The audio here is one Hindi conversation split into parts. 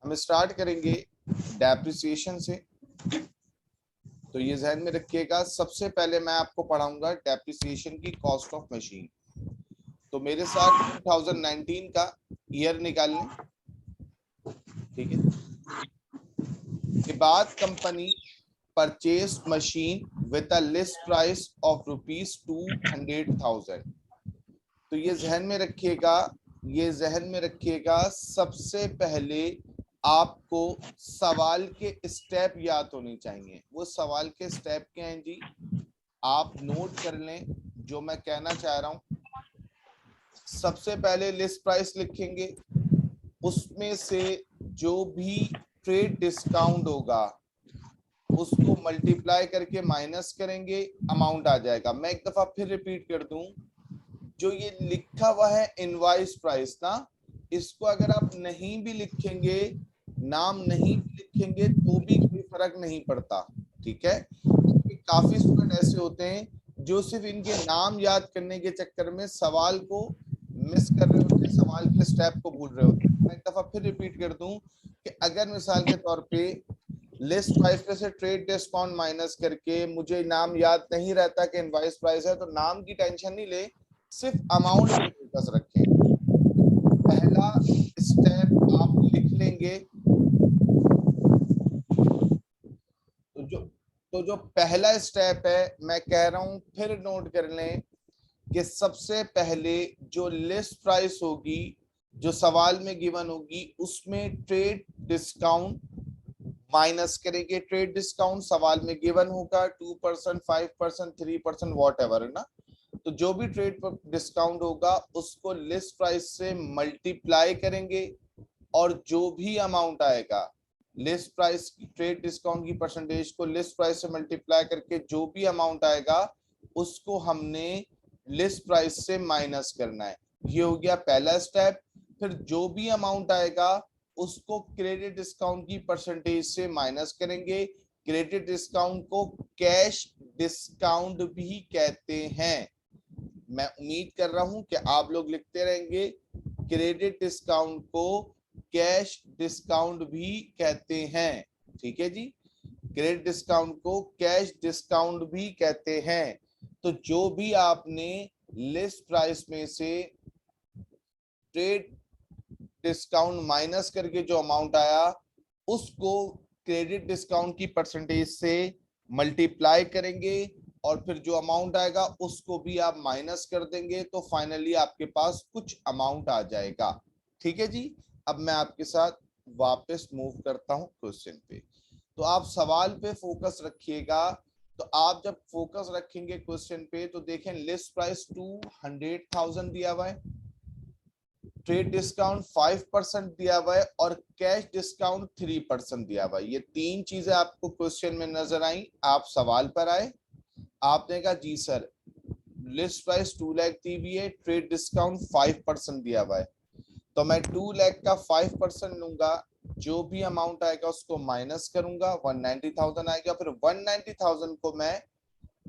हम स्टार्ट करेंगे डेप्रिसिएशन से। तो ये ध्यान में रखिएगा, सबसे पहले मैं आपको पढ़ाऊंगा डेप्रिसिएशन की कॉस्ट ऑफ मशीन। तो मेरे साथ 2019 का ईयर निकाल लें, ठीक है। के बाद company purchase machine with a list price of ₹200,000। तो ये जहन में रखिएगा, ये जहन में रखिएगा, सबसे पहले आपको सवाल के स्टेप याद होने चाहिए। वो सवाल के स्टेप क्या हैं जी, आप नोट कर लें जो मैं कहना चाह रहा हूं। सबसे पहले लिस्ट प्राइस लिखेंगे, उसमें से जो भी ट्रेड डिस्काउंट होगा उसको मल्टीप्लाई करके माइनस करेंगे, अमाउंट आ जाएगा। मैं एक दफा फिर रिपीट कर दूं, जो ये लिखा हुआ है इनवॉइस प्राइस ना, इसको अगर आप नहीं भी लिखेंगे, नाम नहीं भी लिखेंगे तो भी कोई फर्क नहीं पड़ता, ठीक है। काफी स्टूडेंट ऐसे होते हैं जो सिर्फ इनके नाम याद करने के चक्कर में सवाल को मिस कर रहे होते हैं, सवाल के स्टेप को भूल रहे होते हैं। मैं एक दफा फिर रिपीट कर दूं कि अगर मिसाल के तौर पे लिस्ट प्राइस पे से ट्रेड डिस्काउंट माइनस करके मुझे नाम याद नहीं रहता कि इनवॉइस प्राइस है, तो नाम की टेंशन नहीं ले, सिर्फ अमाउंट पे फोकस रखें। पहला स्टेप आप लिख लेंगे, तो जो पहला स्टेप है मैं कह रहा हूं फिर नोट कर लें कि सबसे पहले जो लिस्ट प्राइस होगी जो सवाल में गिवन होगी उसमें ट्रेड डिस्काउंट माइनस करेंगे। ट्रेड डिस्काउंट सवाल में गिवन होगा 2%, 5%, 3%, वॉट एवर है ना। तो जो भी ट्रेड डिस्काउंट होगा उसको लिस्ट प्राइस से मल्टीप्लाई करेंगे और जो भी अमाउंट आएगा लिस्ट प्राइस की, ट्रेड डिस्काउंट की परसेंटेज को लिस्ट प्राइस से मल्टीप्लाई करके जो भी अमाउंट आएगा उसको हमने लिस्ट प्राइस से माइनस करना है। ये हो गया पहला स्टेप। फिर जो भी अमाउंट आएगा उसको क्रेडिट डिस्काउंट की परसेंटेज से माइनस करेंगे। क्रेडिट डिस्काउंट को कैश डिस्काउंट भी कहते हैं। मैं उम्मीद कर रहा हूं कि आप लोग लिखते रहेंगे, क्रेडिट डिस्काउंट को कैश डिस्काउंट भी कहते हैं, ठीक है जी। क्रेडिट डिस्काउंट को कैश डिस्काउंट भी कहते हैं। तो जो भी आपने लिस्ट प्राइस में से ट्रेड डिस्काउंट माइनस करके जो अमाउंट आया उसको क्रेडिट डिस्काउंट की परसेंटेज से मल्टीप्लाई करेंगे और फिर जो अमाउंट आएगा उसको भी आप माइनस कर देंगे, तो फाइनली आपके पास कुछ अमाउंट आ जाएगा, ठीक है जी। अब मैं आपके साथ वापस मूव करता हूं क्वेश्चन पे। तो आप सवाल पे फोकस रखिएगा। तो आप जब फोकस रखेंगे क्वेश्चन पे तो देखें लिस्ट प्राइस 200,000 दिया हुआ है, ट्रेड डिस्काउंट 5% दिया हुआ है और कैश डिस्काउंट 3% दिया हुआ है। ये तीन चीजें आपको क्वेश्चन में नजर आई। आप सवाल पर आए, आपने कहा जी सर लिस्ट प्राइस 2 लाख दी हुई है, ट्रेड डिस्काउंट 5% दिया हुआ है, तो मैं 2 लाख का 5% लूंगा, जो भी अमाउंट आएगा उसको माइनस करूंगा, 190,000 आएगा। फिर 190,000 को मैं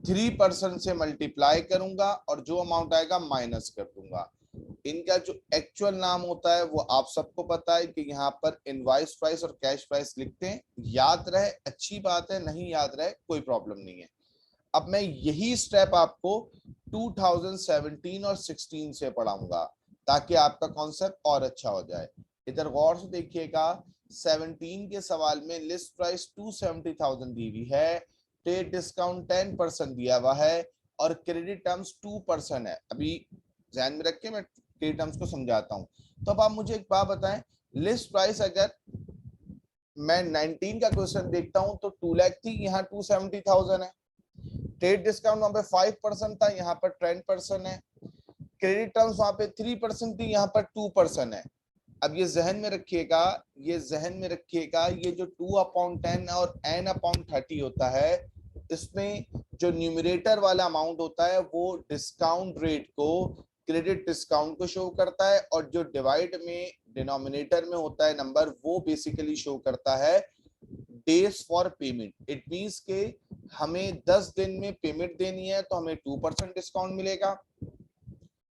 3% से मल्टीप्लाई करूंगा और जो अमाउंट आएगा माइनस कर दूंगा। इनका जो एक्चुअल नाम होता है वो आप सबको पता है कि यहाँ पर इनवॉइस प्राइस और कैश प्राइस लिखते हैं। याद रहे अच्छी बात है, नहीं याद रहे कोई प्रॉब्लम नहीं है। अब मैं यही स्टेप आपको 2017 और 16 से पढ़ाऊंगा ताकि आपका कॉन्सेप्ट और अच्छा हो जाए। इधर गौर से देखिएगा, 17 के सवाल में लिस्ट प्राइस 270,000 दी हुई है, ट्रेड डिस्काउंट 10% दिया हुआ है और क्रेडिट टर्म्स 2% है। अभी ध्यान में रख के मैं क्रेडिट टर्म्स को समझाता हूं। तो अब आप मुझे एक बात बताएं, लिस्ट प्राइस अगर मैं 19 का क्वेश्चन देखता हूं तो 2 लाख थी, यहाँ 270,000 है। ट्रेड डिस्काउंट वहां पे 5% था, यहाँ पर 10% है। क्रेडिट टर्म्स वहां पे 3% थी, यहाँ पर 2% है। अब ये जहन में रखिएगा, ये जहन में रखिएगा, ये जो 2/10 और n/30 होता है, इसमें जो न्यूमरेटर वाला अमाउंट होता है वो डिस्काउंट रेट को, क्रेडिट डिस्काउंट को शो करता है और जो डिवाइड में डिनोमिनेटर में होता है नंबर वो बेसिकली शो करता है days for payment. It means के हमें 10 दिन में पेमेंट देनी है तो हमें 2% डिस्काउंट मिलेगा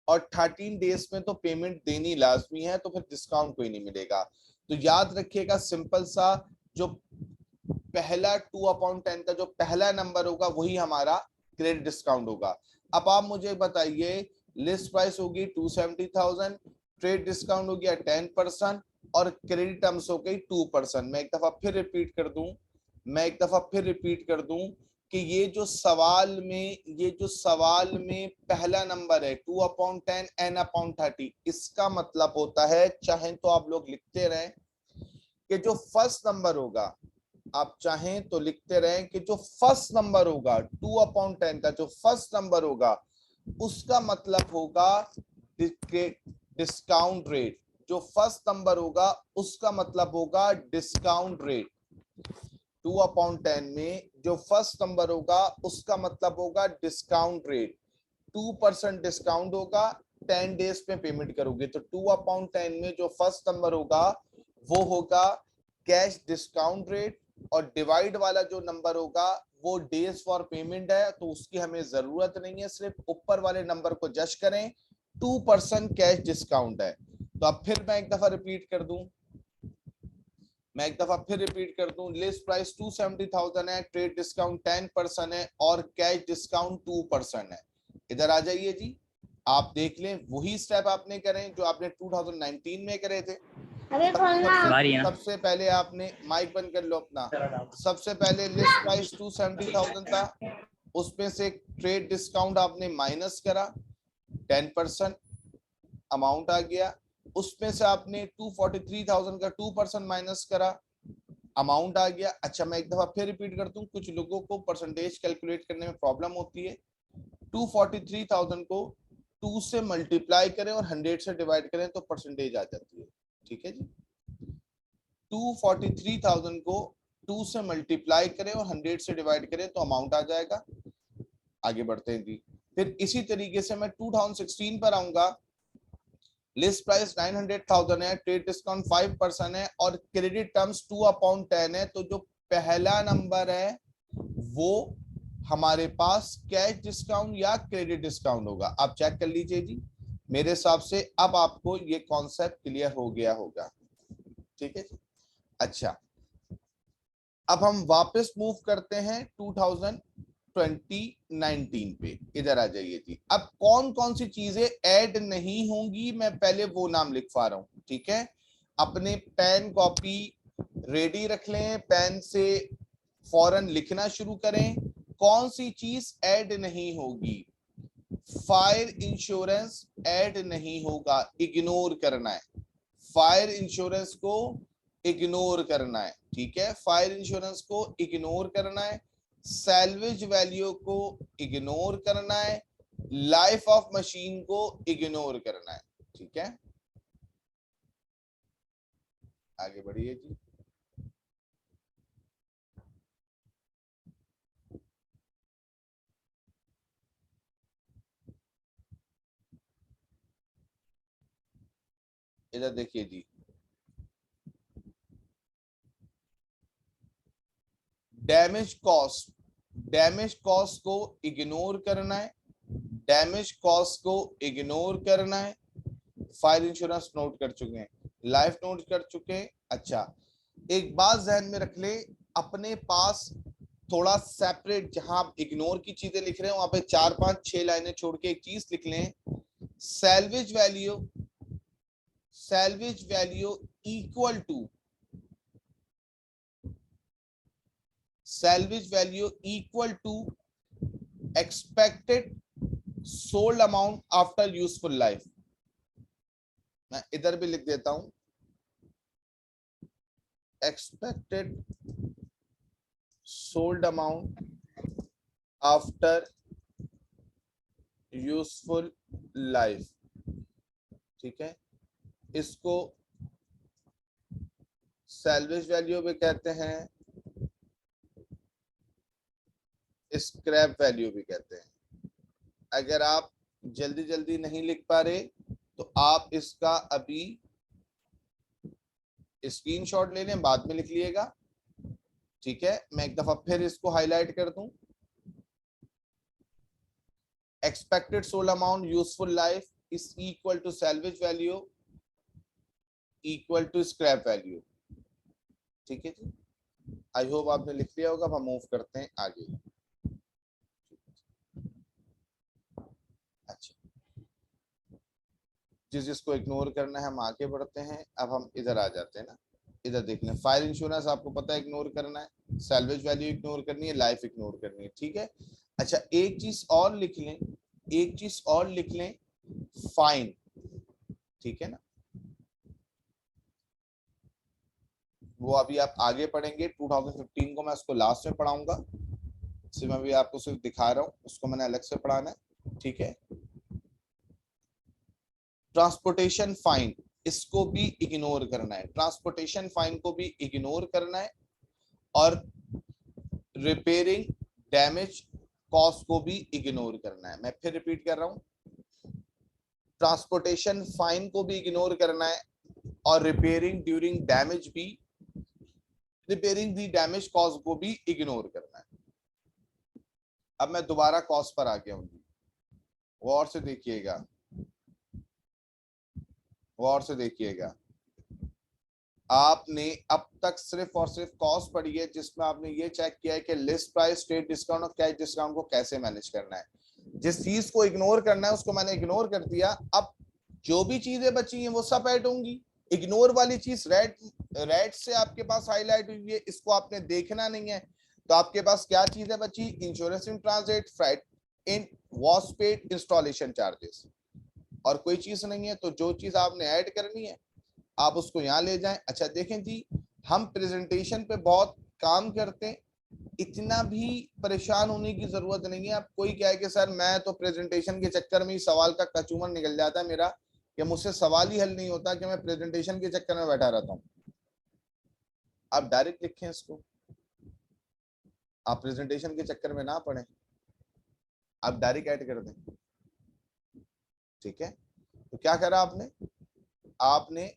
और 13 डेज में तो पेमेंट देनी लाजमी है तो फिर डिस्काउंट कोई नहीं मिलेगा। तो याद रखिएगा सिंपल सा, जो पहला 2/10 का जो पहला नंबर होगा वही हमारा क्रेडिट डिस्काउंट होगा। अब आप मुझे बताइए, लिस्ट प्राइस होगी 270,000, ट्रेड डिस्काउंट हो गया 10% और क्रेडिट टर्म्स हो गई 2%। मैं एक दफा फिर रिपीट कर दूं कि ये जो सवाल में पहला नंबर है 2/10 n/30, इसका मतलब होता है, चाहे तो आप लोग लिखते रहें कि जो फर्स्ट नंबर होगा, आप चाहें तो लिखते रहें कि जो फर्स्ट नंबर होगा 2/10 का जो फर्स्ट नंबर होगा उसका मतलब होगा डिस्काउंट रेट। जो फर्स्ट नंबर होगा उसका मतलब होगा डिस्काउंट रेट। 2/10 में जो फर्स्ट नंबर होगा उसका मतलब होगा डिस्काउंट रेट। 2% डिस्काउंट होगा, 10 डेज में पेमेंट करोगे, तो 2/10 में जो फर्स्ट नंबर होगा वो होगा कैश डिस्काउंट रेट, और डिवाइड वाला जो नंबर होगा वो डेज फॉर पेमेंट है, तो उसकी हमें जरूरत नहीं है, सिर्फ ऊपर वाले नंबर को जज करें, 2% कैश डिस्काउंट है। तो अब फिर मैं एक दफा रिपीट कर दूं, लिस्ट प्राइस 270,000 है, ट्रेड डिस्काउंट 10% है और कैश डिस्काउंट 2% है। इधर आ जाइए जी, आप देख लें वही स्टेप आपने करें जो आपने 2019 में करे थे। सबसे पहले आपने माइक बंद कर लो अपना। सबसे पहले लिस्ट प्राइस 270,000 था, उसमें से ट्रेड डिस्काउंट आपने माइनस करा, 10% अमाउंट आ गया, उसमें से आपने 243,000 का 2% माइनस करा, अमाउंट आ गया। अच्छा, मैं एक दफा फिर रिपीट करता हूँ, कुछ लोगों को परसेंटेज कैलकुलेट करने में प्रॉब्लम होती है। 243,000 को 2 से मल्टीप्लाई करें और 100 से डिवाइड करें तो परसेंटेज आ जाती है। ठीक है जी, 243,000 को 2 से मल्टीप्लाई करें और 100 से डिवाइड करें तो अमाउंट आ जाएगा। आगे बढ़ते हैं जी। फिर इसी तरीके से मैं 2016 पर आऊंगा, लिस्ट प्राइस 900,000 है, ट्रेड डिस्काउंट 5% है और क्रेडिट टर्म्स 2/10 है, तो जो पहला नंबर है वो हमारे पास कैश डिस्काउंट या क्रेडिट डिस्काउंट होगा। आप चेक कर लीजिए जी, मेरे हिसाब से अब आपको ये कॉन्सेप्ट क्लियर हो गया होगा। ठीक है जी। अच्छा, अब हम वापस मूव करते हैं 2019 पे। इधर आ जाइए जी। अब कौन कौन सी चीजें ऐड नहीं होंगी, मैं पहले वो नाम लिखवा रहा हूं। ठीक है, अपने पेन कॉपी रेडी रख लें, पेन से फौरन लिखना शुरू करें। कौन सी चीज ऐड नहीं होगी? फायर इंश्योरेंस ऐड नहीं होगा, इग्नोर करना है। फायर इंश्योरेंस को इग्नोर करना है। ठीक है, फायर इंश्योरेंस को इग्नोर करना है, सैल्वेज वैल्यू को इग्नोर करना है, लाइफ ऑफ मशीन को इग्नोर करना है। ठीक है, आगे बढ़िए जी। इधर देखिए जी, डैमेज कॉस्ट को इग्नोर करना है, डैमेज कॉस्ट को इग्नोर करना है। फायर इंश्योरेंस नोट कर चुके हैं, लाइफ नोट कर चुके हैं। अच्छा, एक बात जहन में रख ले, अपने पास थोड़ा सेपरेट, जहां आप इग्नोर की चीजें लिख रहे हैं वहां पे 4-5-6 लाइनें छोड़ के एक चीज लिख लें, salvage value equal to expected sold amount after useful life. मैं इधर भी लिख देता हूं, expected sold amount after useful life. ठीक है, इसको सैल्वेज वैल्यू भी कहते हैं, स्क्रैप वैल्यू भी कहते हैं। अगर आप जल्दी जल्दी नहीं लिख पा रहे तो आप इसका अभी स्क्रीनशॉट ले लें, बाद में लिख लीजिएगा। ठीक है, मैं एक दफा फिर इसको हाईलाइट कर दूं, expected sold amount useful life is equal to salvage value equal to scrap value. ठीक है जी, आई होप आपने लिख लिया होगा। अब हम मूव करते हैं आगे। अच्छा, जिसको इग्नोर करना है हम आगे बढ़ते हैं। अब हम इधर आ जाते हैं ना, इधर देख लें। फायर इंश्योरेंस आपको पता है इग्नोर करना है, सैल्वेज वैल्यू इग्नोर करनी है, लाइफ इग्नोर करनी है। ठीक है, अच्छा एक चीज और लिख लें, एक चीज और लिख लें, फाइन। ठीक है ना, वो अभी आप आगे पढ़ेंगे। 2015 को मैं उसको लास्ट में पढ़ाऊंगा, सिर्फ मैं भी आपको सिर्फ दिखा रहा हूँ, उसको मैंने अलग से पढ़ाना है। ठीक है, ट्रांसपोर्टेशन फाइन, इसको भी इग्नोर करना है, ट्रांसपोर्टेशन फाइन को भी इग्नोर करना है, और रिपेयरिंग डैमेज कॉस्ट को भी इग्नोर करना है। मैं फिर रिपीट कर रहा हूं, ट्रांसपोर्टेशन फाइन को भी इग्नोर करना है, और रिपेयरिंग ड्यूरिंग डैमेज भी, रिपेयरिंग दी डैमेज कॉस्ट को भी इग्नोर करना है। अब मैं दोबारा कॉस्ट पर आ गया हूं, गौर से देखिएगा, गौर से देखिएगा। आपने अब तक सिर्फ और सिर्फ कॉस्ट पढ़ी है, जिसमें आपने ये चेक किया है कि लिस्ट प्राइस, स्टेट डिस्काउंट और कैश डिस्काउंट को कैसे मैनेज करना है। जिस चीज को इग्नोर करना है उसको मैंने इग्नोर कर दिया। अब जो भी चीजें बची हैं वो सब ऐड होंगी। इग्नोर वाली चीज रेड, रेड से आपके पास हाईलाइट हुई है, इसको आपने देखना नहीं है। तो आपके पास क्या चीजें बची, insurance in transit, freight in, wash paid, installation charges, और कोई चीज नहीं है। तो जो चीज आपने ऐड करनी है आप उसको यहाँ ले जाएं। अच्छा देखें जी, हम प्रेजेंटेशन पे बहुत काम करते हैं, इतना भी परेशान होने की जरूरत नहीं है। अब कोई क्या है कि सर मैं तो प्रेजेंटेशन के चक्कर में ही सवाल का कचूमर निकल जाता है मेरा, कि मुझसे सवाल ही हल नहीं होता, कि मैं प्रेजेंटेशन के चक्कर में बैठा रहता हूँ। आप डायरेक्ट लिखें इसको, आप प्रेजेंटेशन के चक्कर में ना पड़े, आप डायरेक्ट ऐड कर दें। ठीक है, तो क्या करा आपने, आपने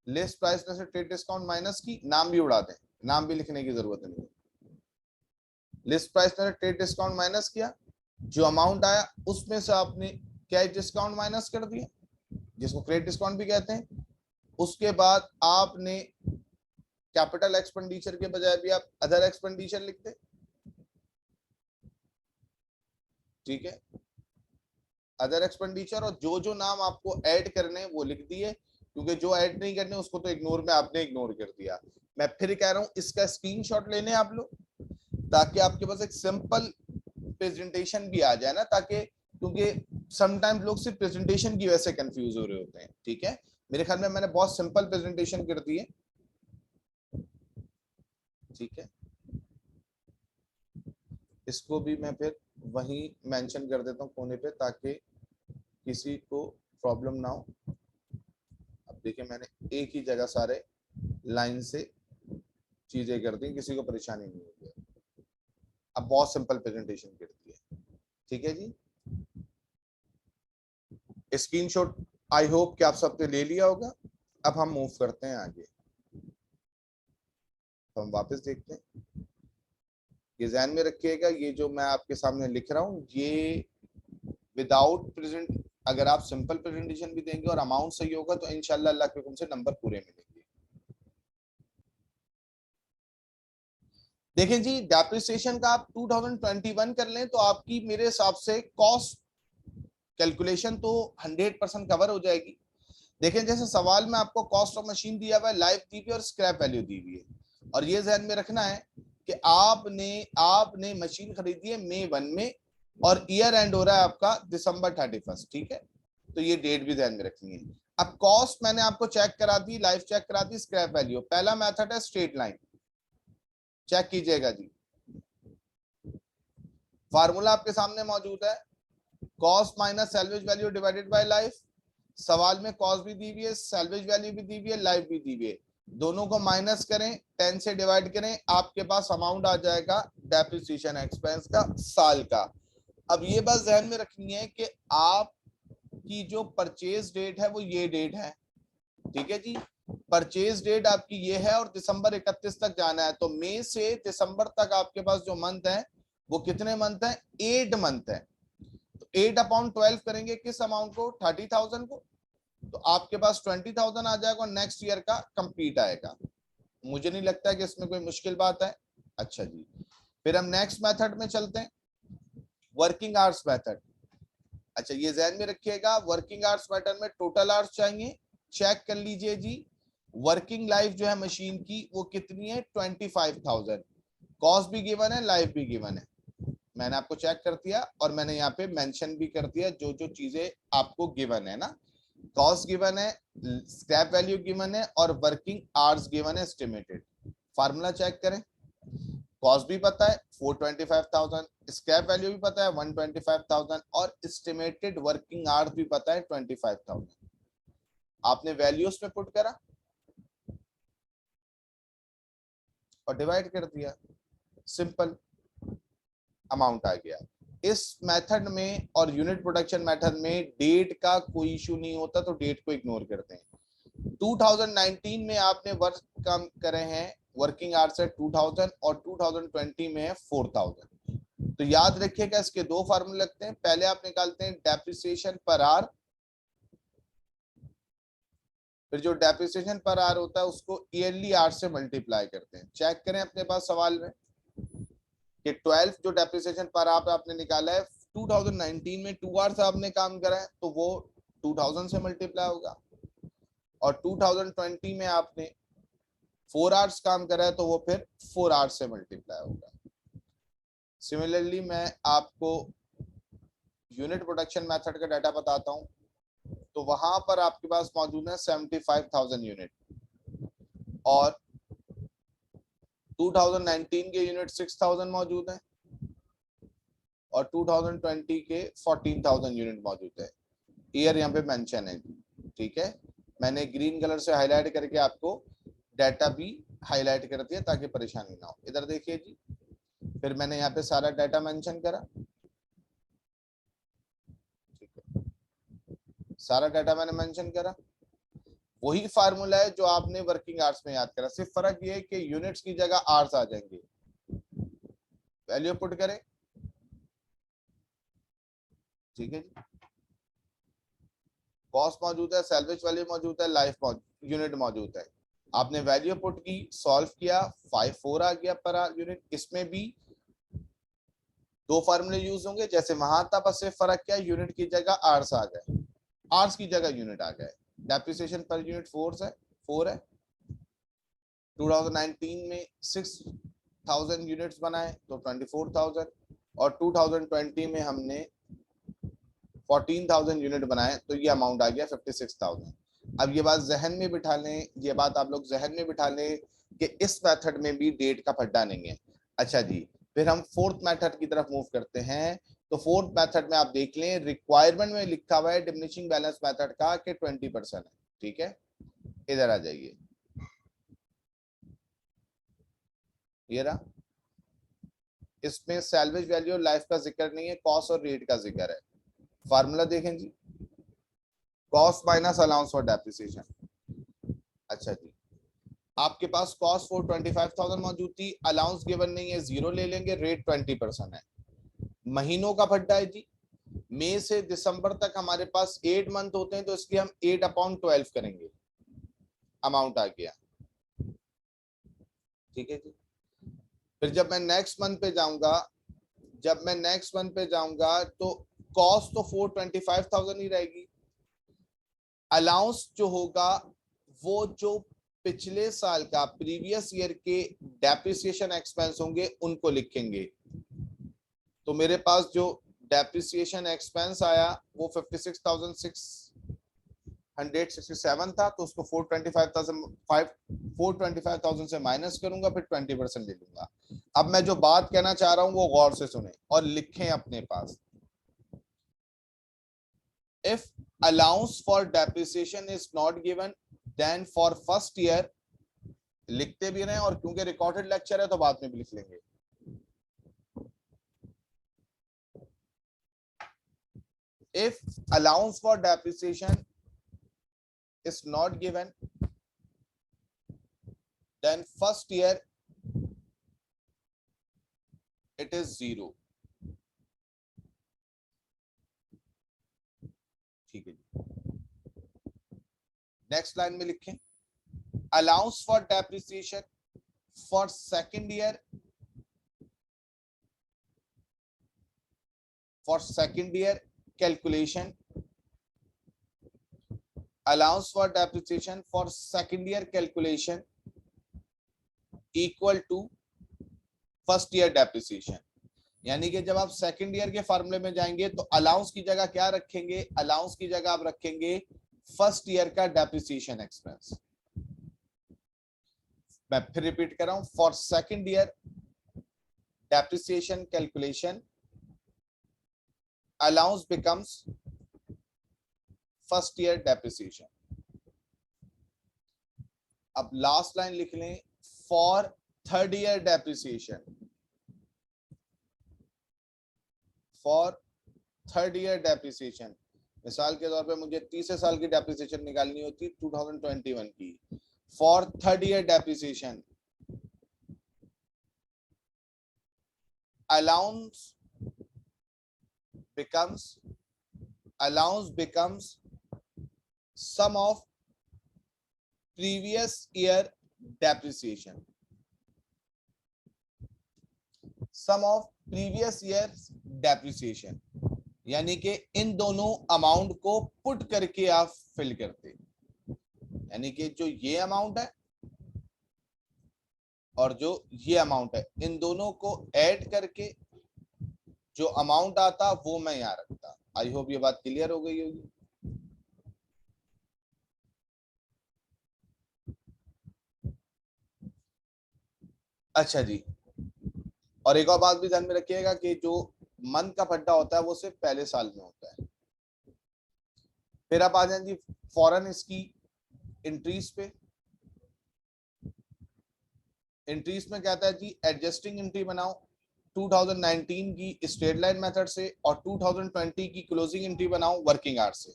लिस्ट प्राइस में से ट्रेड डिस्काउंट माइनस की, नाम भी उड़ा दें, नाम भी लिखने की जरूरत नहीं है। लिस्ट प्राइस में ट्रेड डिस्काउंट माइनस किया, जो अमाउंट आया उसमें से आपने कैश डिस्काउंट माइनस कर दिया, जिसको क्रेडिट डिस्काउंट भी कहते हैं। उसके बाद आपने कैपिटल एक्सपेंडिचर के बजाय भी आप अदर एक्सपेंडिचर लिखते। ठीक है, अदर एक्सपेंडिचर, और जो जो नाम आपको ऐड करने वो लिख दिए, क्योंकि जो ऐड नहीं करने उसको तो इग्नोर में आपने इग्नोर कर दिया। मैं फिर कह रहा हूं, इसका स्क्रीनशॉट लेने आप लोग, ताकि आपके पास एक सिंपल प्रेजेंटेशन भी आ जाए ना, ताकि, क्योंकि समटाइम्स लोग सिर्फ प्रेजेंटेशन की वजह से कंफ्यूज हो रहे होते हैं। ठीक है, मेरे ख्याल में मैंने बहुत सिंपल प्रेजेंटेशन कर दी है। ठीक है, इसको भी मैं फिर वही मेंशन कर देता हूँ कोने पे, ताकि किसी को प्रॉब्लम ना हो। अब देखिए मैंने एक ही जगह सारे लाइन से चीजें कर दी, किसी को परेशानी नहीं होगी। अब बहुत सिंपल प्रेजेंटेशन कर दी है। ठीक है जी, स्क्रीनशॉट आई होप कि आप सबने ले लिया होगा। अब हम मूव करते हैं आगे, तो हम वापस देखते हैं। ये ध्यान में रखिएगा, ये जो मैं आपके सामने लिख रहा हूँ, ये विदाउट प्रेजेंट, अगर आप सिंपल प्रेजेंटेशन भी देंगे और अमाउंट सही होगा तो इंशाल्लाह अल्लाह के हुक्म से नंबर पूरे मिलेंगे। देखें जी, डेप्रिसिएशन का आप 2021 कर लें तो आपकी मेरे हिसाब से कॉस्ट कैलकुलेशन तो 100% कवर हो जाएगी। देखें जैसे सवाल में आपको कॉस्ट ऑफ मशीन दिया हुआ है, लाइफ दी हुई है और स्क्रैप वैल्यू दी हुई है, और ये ध्यान में रखना है कि आपने आपने मशीन खरीदी है मई 1 में और ईयर एंड हो रहा है आपका December 31। ठीक है, तो ये डेट भी ध्यान में रखनी है। अब कॉस्ट मैंने आपको चेक करा दी, लाइफ चेक करा दी, स्क्रैप वैल्यू। पहला मेथड है स्ट्रेट लाइन, चेक कीजिएगा जी, फार्मूला आपके सामने मौजूद है, cost minus salvage value divided by life. सवाल में कॉस्ट भी दी हुई है, सैल्वेज वैल्यू भी दी हुई है, लाइफ भी दी हुई है, दोनों को माइनस करें, 10 से डिवाइड करें, आपके पास अमाउंट आ जाएगा डेप्रिसिएशन एक्सपेंस का साल का। अब ये बात ध्यान में रखनी है कि आपकी जो परचेज डेट है वो ये डेट है। ठीक है जी, परचेज डेट आपकी ये है और December 31 तक जाना है, तो मई से दिसंबर तक आपके पास जो मंथ है वो कितने मंथ है, 8 मंथ है। तो 8/12 करेंगे किस अमाउंट को, 30,000 को। तो आपके पास 20,000 आ जाएगा और नेक्स्ट ईयर का कंप्लीट आएगा। मुझे नहीं लगता है कि इसमें कोई मुश्किल बात है। अच्छा जी, फिर हम नेक्स्ट मेथड में चलते हैं, वर्किंग आवर्स मेथड। अच्छा, ये ध्यान में रखिएगा, वर्किंग आवर्स मेथड में टोटल आवर्स चाहिए। चेक कर लीजिए जी, वर्किंग लाइफ जो है मशीन की वो कितनी है, 25,000। कॉस्ट भी गिवन है, लाइफ भी गिवन है। मैंने आपको चेक कर दिया और मैंने यहाँ पे मेंशन भी कर दिया जो जो चीजें आपको गिवन है ना। कॉस्ट गिवन है, स्क्रैप वैल्यू गिवन है और वर्किंग आवर्स गिवन है एस्टिमेटेड। फार्मूला चेक करें, कॉस्ट भी पता है 425,000, स्क्रैप वैल्यू भी पता है 125,000 और एस्टिमेटेड वर्किंग आवर्स भी पता है 25,000। आपने वैल्यूज में पुट करा और डिवाइड कर दिया, सिंपल अमाउंट आ गया। इस मेथड में और यूनिट प्रोडक्शन मेथड में डेट का कोई इशू नहीं होता, तो डेट को इग्नोर करते हैं। 2019 में आपने वर्क काम करे हैं, वर्किंग आवर्स है 2000 और 2020 में है 4000। तो याद रखिएगा इसके दो फार्मूले लगते हैं। पहले आप निकालते हैं डेप्रिसिएशन पर आवर, फिर जो डेप्रिसिएशन पर आवर होता है उसको ईयरली आवर से मल्टीप्लाई करते हैं। चेक करें अपने पास सवाल में कि 12 जो डेप्रिसिएशन पर आवर आपने निकाला है 2019 में 2 आवर्स आपने काम करा है तो वो 2000 से मल्टीप्लाई होगा, और 2020 में आपने 4 आवर्स काम करा है तो वो फिर 4 आवर्स से मल्टीप्लाई होगा। सिमिलरली मैं आपको यूनिट प्रोडक्शन मेथड का डाटा बताता हूं, तो वहां पर आपके पास मौजूद है 75,000 यूनिट और 2019 के यूनिट 6,000 मौजूद हैं और 2020 के 14,000 यूनिट मौजूद है। ईयर यहाँ पे मेंशन है, ठीक है। मैंने ग्रीन कलर से हाईलाइट करके आपको डाटा भी हाईलाइट कर दिया ताकि परेशानी ना हो। इधर देखिए जी, फिर मैंने यहाँ पे सारा डाटा मेंशन करा, ठीक है, सारा डाटा मैंने मेंशन करा। वही फार्मूला है जो आपने वर्किंग आवर्स में याद करा, सिर्फ फर्क ये है कि यूनिट्स की जगह आवर्स आ जाएंगे। वैल्यू पुट करें, ठीक है जी। कॉस्ट मौजूद है, सैलवेज वैल्यू मौजूद है, लाइफ यूनिट मौजूद है। आपने वैल्यू पुट की, सॉल्व किया, 54 आ गया पर यूनिट। इसमें भी दो फार्मूले यूज होंगे जैसे वहां था, बस सिर्फ फर्क क्या है, यूनिट की जगह आवर्स आ गए, आवर्स की जगह यूनिट आ गए। डेप्रिसिएशन पर यूनिट 4 है। 2019 में 6,000 यूनिट्स बनाए तो 24,000 और 2020 में हमने 14,000 यूनिट बनाए तो ये अमाउंट आ गया 56,000। अब ये बात जहन में बिठा लें, ये बात आप लोग जहन में बिठा लें कि इस मेथड में भी डेट का फड्डा नहीं है। अच्छा जी, फिर हम फोर्थ मेथड की तरफ मूव करते हैं। तो फोर्थ मेथड में आप देख लें, रिक्वायरमेंट में लिखा हुआ है डिमिनिशिंग बैलेंस मेथड का कि 20% है, ठीक है। इधर आ जाइए, ये रहा। इसमें सैलवेज वैल्यू लाइफ का जिक्र नहीं है, कॉस्ट और रेट का जिक्र है। फार्मूला देखें जी, cost minus allowance for depreciation. अच्छा जी, आपके पास कॉस्ट फॉर 25,000 मौजूद थी, अलाउंस गिवन नहीं है, 0 ले लेंगे, रेट 20% है। महीनों का फड्डा है जी, मई से दिसंबर तक हमारे पास 8 मंथ होते हैं तो इसलिए हम 8/12 करेंगे, अमाउंट आ गया, ठीक है जी। फिर जब मैं नेक्स्ट मंथ पे जाऊंगा, तो कॉस्ट तो 425,000 ही रहेगी। अलाउंस जो होगा वो जो पिछले साल का प्रीवियस ईयर के डेप्रिसिएशन एक्सपेंस होंगे उनको लिखेंगे। तो मेरे पास जो डेप्रिसिएशन एक्सपेंस आया वो 56,667 था, तो उसको 425,000 से माइनस करूंगा, फिर 20% ले लूंगा। अब मैं जो बात कहना चाह रहा हूं वो गौर से सुने और लिखें अपने पास। If allowance for depreciation is not given, then for first year, लिखते भी रहे और क्योंकि रिकॉर्डेड लेक्चर है तो बाद में भी लिख लेंगे। If allowance for depreciation is not given, then first year it is 0, ठीक है जी। नेक्स्ट लाइन में लिखें allowance for depreciation for second year calculation, allowance for depreciation for second year calculation equal to first year depreciation। यानी कि जब आप सेकंड ईयर के फॉर्मूले में जाएंगे तो अलाउंस की जगह क्या रखेंगे, अलाउंस की जगह आप रखेंगे फर्स्ट ईयर का डेप्रिसिएशन एक्सपेंस। मैं फिर रिपीट कर रहा हूं, for second year depreciation calculation allowance becomes first year depreciation. अब लास्ट लाइन लिख लें for third year depreciation, for third year depreciation. मिसाल के तौर पे मुझे तीसरे साल की डेप्रिसिएशन निकालनी होती 2021 की, for third year depreciation allowance becomes sum of previous year depreciation, sum of previous year depreciation। यानी कि इन दोनों अमाउंट को पुट करके आप फिल करते, यानी कि जो ये अमाउंट है और जो ये अमाउंट है, इन दोनों को ऐड करके जो अमाउंट आता वो मैं यहां रखता। आई होप ये बात क्लियर हो गई होगी। अच्छा जी, और एक और बात भी ध्यान में रखिएगा कि जो मंथ का फड्डा होता है वो सिर्फ पहले साल में होता है। फिर आप आ जाए जी फौरन इसकी एंट्रीज पे। एंट्रीज में कहता है जी एडजस्टिंग एंट्री बनाओ 2019 की स्ट्रेट लाइन मेथड से और 2020 की क्लोजिंग एंट्री बनाओ वर्किंग आवर्स से।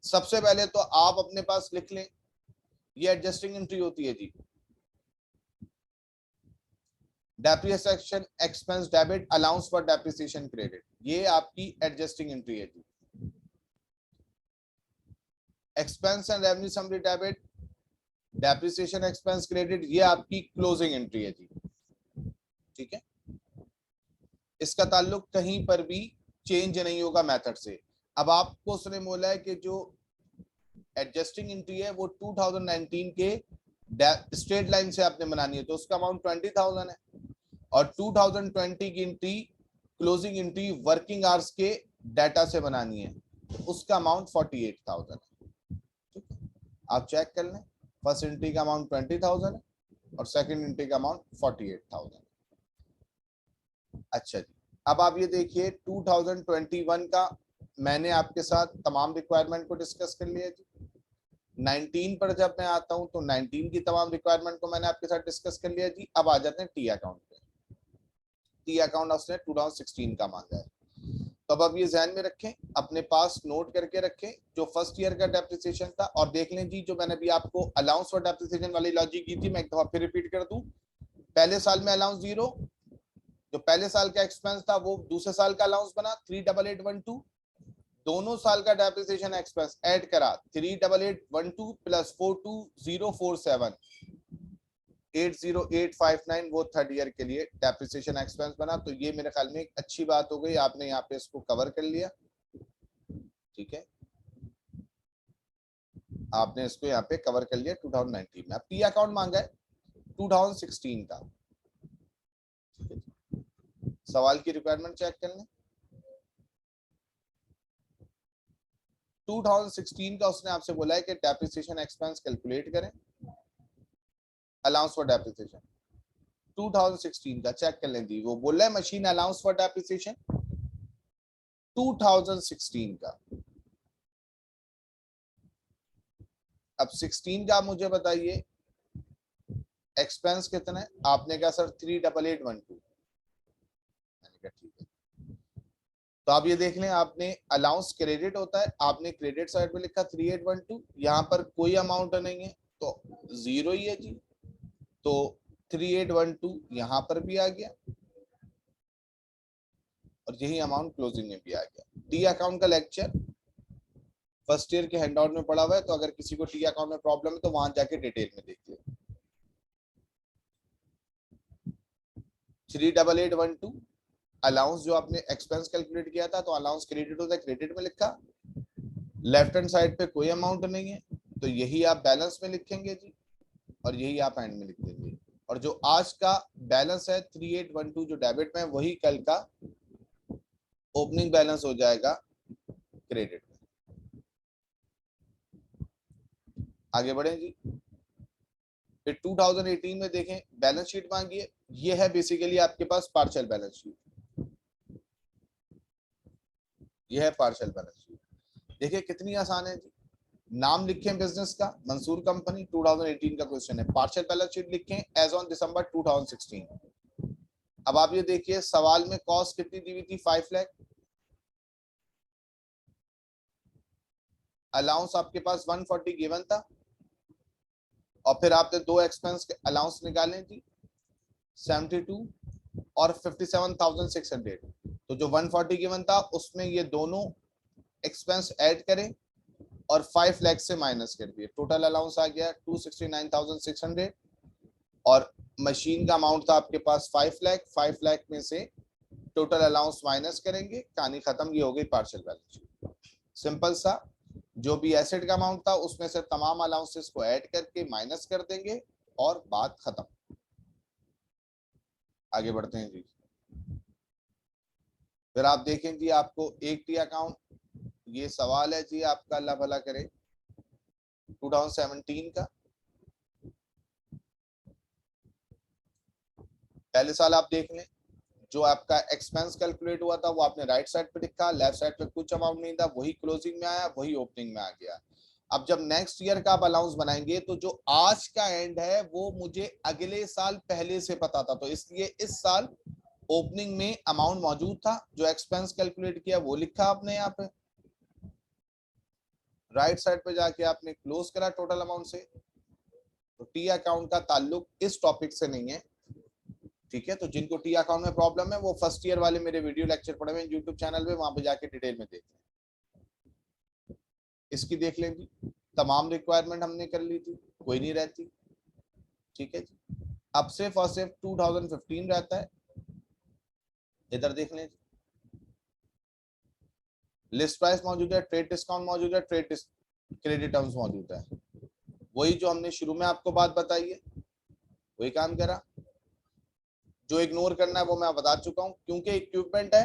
सबसे पहले तो आप अपने पास लिख लें, ये एडजस्टिंग एंट्री होती है जी, depreciation expense debit allowance for depreciation credit, ये आपकी एडजस्टिंग एंट्री है जी। Expense and revenue summary debit depreciation expense credit, ये आपकी क्लोजिंग एंट्री है जी। ठीक है, इसका ताल्लुक कहीं पर भी चेंज नहीं होगा मेथड से। अब आपको उसने बोला है कि जो एडजस्टिंग एंट्री है वो 2019 के स्ट्रेट लाइन से आपने बनानी है, तो उसका अमाउंट 20,000 है, और 2020 की entry closing entry working hours के डाटा से बनानी है, तो उसका अमाउंट 48,000 है। ठीक है, आप चेक कर लें, फर्स्ट एंट्री का अमाउंट 20,000 है और सेकंड एंट्री का अमाउंट 48,000। अच्छा जी, अब आप ये देखिए 2021 का मैंने आपके साथ तमाम रिक्वायरमेंट को डिस्कस कर लिया जी। 19 पर जब मैं आता हूं तो 19 की तमाम रिक्वायरमेंट को मैंने आपके साथ डिस्कस कर लिया जी। अब आ जाते हैं टी अकाउंट पे। टी अकाउंट उसने 2016 का मांगा है, तो अब ये ध्यान में रखें, अपने पास नोट करके रखें जो फर्स्ट ईयर का डेप्रिसिएशन था। और देख लें जी, जो मैंने अभी आपको अलाउंस फॉर डेप्रिसिएशन वाली लॉजिक की थी, मैं एक दफा फिर रिपीट कर दूं। पहले साल में अलाउंस 0, जो पहले साल का एक्सपेंस था वो दूसरे साल का अलाउंस बना 38812, दोनों साल का डेप्रिसिएशन एक्सपेंस ऐड करा 38812 प्लस 42047 80859, वो थर्ड ईयर के लिए डेप्रिसिएशन एक्सपेंस बना। तो ये मेरे ख्याल में एक अच्छी बात हो गई, आपने यहाँ पे इसको कवर कर लिया। ठीक है, आपने इसको यहाँ पे कवर कर लिया 2019 में। अब टी अकाउंट मांगा है 2016 का। सवाल की रिक्वायरमेंट चेक कर लें। 2016 का उसने आपसे बोला है कि डेप्रिसिएशन एक्सपेंस कैलकुलेट करें, अलाउंस फॉर डेप्रिसिएशन 2016 का चेक कर लें दी। वो बोल रहा है मशीन अलाउंस फॉर डेप्रिसिएशन 2016 का। अब 16 का मुझे बताइए एक्सपेंस कितना है। आपने कहा सर 38812, ठीक है, तो आप ये देख लें, आपने अलाउंस क्रेडिट होता है, आपने क्रेडिट साइड पे लिखा 3812, यहाँ पर कोई अमाउंट नहीं है तो 0 ही है जी, तो 3812 यहाँ पर भी आ गया और यही अमाउंट क्लोजिंग में भी आ गया। टी अकाउंट का लेक्चर फर्स्ट ईयर के हैंडआउट में पड़ा हुआ है, तो अगर किसी को टी अकाउंट में प्रॉब्लम है तो वहां जाके डिटेल में देखिए। 38812 अलाउंस जो आपने एक्सपेंस कैलकुलेट किया था, तो अलाउंस क्रेडिट होता है, क्रेडिट में लिखा। लेफ्ट हैंड साइड पे कोई अमाउंट नहीं है, तो यही आप बैलेंस में लिखेंगे जी, और यही आप एंड में लिख देंगे। और जो आज का बैलेंस है 3812 जो डेबिट में है, वही कल का ओपनिंग बैलेंस हो जाएगा क्रेडिट में। आगे बढ़े जी। फिर 2018 में देखें, बैलेंस शीट मांगी है, ये है बेसिकली आपके पास पार्शियल बैलेंस शीट, ये है पार्शियल बैलेंस शीट। देखिए कितनी आसान है जी। नाम लिखें बिजनेस का, मंसूर कंपनी, 2018 का क्वेश्चन है। पार्शियल बैलेंस शीट लिखें एज ऑन दिसंबर 2016। अब आप ये देखिए सवाल में कॉस्ट कितनी दी हुई थी, 5 लाख। अलाउंस आपके पास 140 गिवन था, और फिर आपने दो एक्सपेंस के अलाउंस निकाले थी, 72 और 57,600। तो जो 140 गिवन था उसमें ये दोनों एक्सपेंस ऐड करें और 5 लाख से माइनस कर दिए, टोटल अलाउंस आ गया 269,600। और मशीन का अमाउंट था आपके पास 5 लाख, 5 लाख में से टोटल अलाउंस माइनस करेंगे, कहानी खत्म। ये हो गई पार्शियल बैलेंस शीट। सिंपल सा, जो भी एसेट का अमाउंट था उसमें से तमाम अलाउंसेस को ऐड करके माइनस कर देंगे और बात खत्म। आगे बढ़ते हैं जी। फिर आप देखें जी, आपको एक टी अकाउंट, ये सवाल है जी आपका, अल्लाह भला करे, 2017 का। पहले साल आप देख लें, जो आपका एक्सपेंस कैलकुलेट हुआ था वो आपने राइट साइड पे लिखा, लेफ्ट साइड पे कुछ अमाउंट नहीं था, वही क्लोजिंग में आया, वही ओपनिंग में आ गया। अब जब नेक्स्ट ईयर का आप अलाउंस बनाएंगे, तो जो आज का एंड है वो मुझे अगले साल पहले से पता था, तो इसलिए इस साल ओपनिंग में अमाउंट मौजूद था, जो एक्सपेंस कैलकुलेट किया वो लिखा आपने यहाँ पे, राइट साइड पे जाके आपने क्लोज करा टोटल अमाउंट से। तो टी अकाउंट का ताल्लुक इस टॉपिक से नहीं है, ठीक है। तो जिनको टी अकाउंट में प्रॉब्लम है वो फर्स्ट ईयर वाले मेरे वीडियो लेक्चर पड़े हुए यूट्यूब चैनल पे, वहां पे जाके डिटेल में देख लें। इसकी देख लें जी, तमाम रिक्वायरमेंट हमने कर ली थी, कोई नहीं रहती, ठीक है जी। अब सिर्फ और सिर्फ 2015 रहता है। इधर देख लें, लिस्ट प्राइस मौजूद है, ट्रेड डिस्काउंट मौजूद है, ट्रेड क्रेडिट टर्म्स मौजूद है। वही जो हमने शुरू में आपको बात बताई है वही काम करा। जो इग्नोर करना है वो मैं बता चुका हूं, क्योंकि इक्विपमेंट है